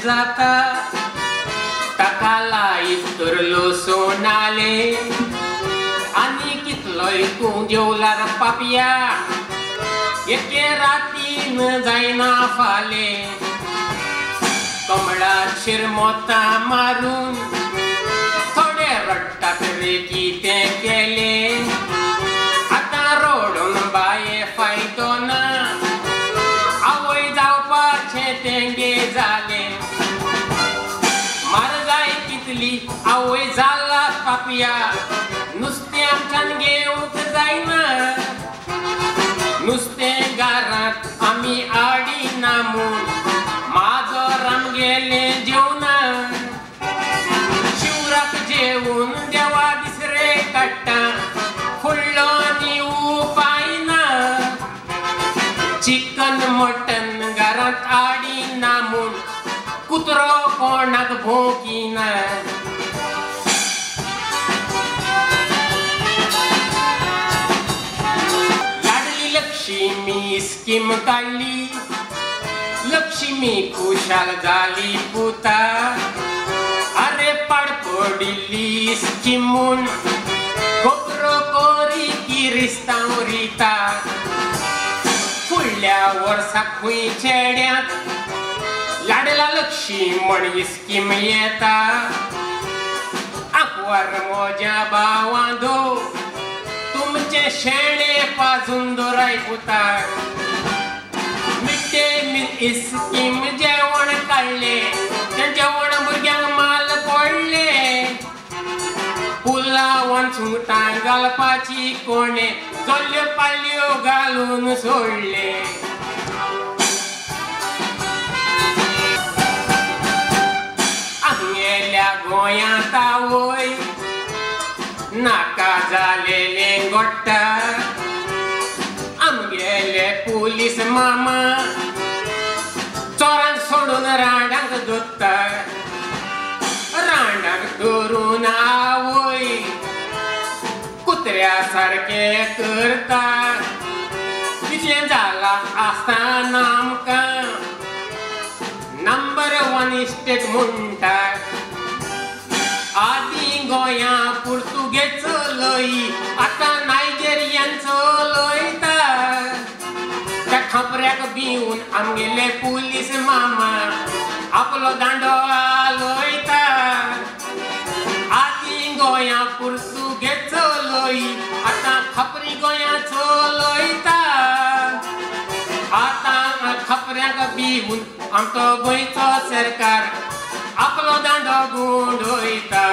जाता ताका इतरलो सोनाले आनी कितलोय तूं देवलार पापया एके रातीन जायना फाले कमळाचेर मोता मारून थोडे रडटात रे कितें केले आतां रोडून बाये फायदो ना आवय जावपाचें तेंगे जाले मार जाय तितली आवय जाला पापया नुस्तें आमच्यान घेवंक जायना नुस्तें घरांत आमी आडिना म्हूण माजोर आमगेलें जेवना शिवराक जेवून देवा दिसरे काडटा फुडलो नीव पायना चिकन मटन घरांत आडिना म्हूण कुत्रो कोणाक भोंकिना लाडली लक्ष्मी स्कीम काडली लक्ष्मी खुशाल जाली पुता अरे पाड पडिल्ली स्कीम म्हूण खोबरो कोरी किरिस्तांव रिता फुडल्या वर्साक खूंय चेड्यांक लाडला लक्ष्मी स्कीम येता आंकवार म्हज्या भावांदो तुमचे शेणे पाजून दोराय पुता मिड डे मील स्कीम जेवण काडले तें जेवण भुरग्यांक माल पडले पुलावान सुंगटां घालपाची कोणे जल्ल्यो पाल्यो घालून सोडले आमगेल्या गोंयांत आवय नाका जालेलें घोट्टा आमगेले पुलीस मामा चोरांक सोडून रांडाक दोत्ता रांडाक धरून आवय कुत्र्या सारके करता कितलें जाला आसतना आमकां नंबर 1 स्टेट म्हणटा आदीं गोंयां पुर्तुगेज चलय आतां नायजेरियन चलयता त्या खापऱ्याक भिवून आमगेले पुलीस मामा आपलो दांडो हालयता आदीं गोंयां पुर्तुगेज चलय आतां खापरी गोंयां चलयता आतां खापऱ्याक भिवून आमचो गोंयचो सरकार आपलो दांडो गुंडयता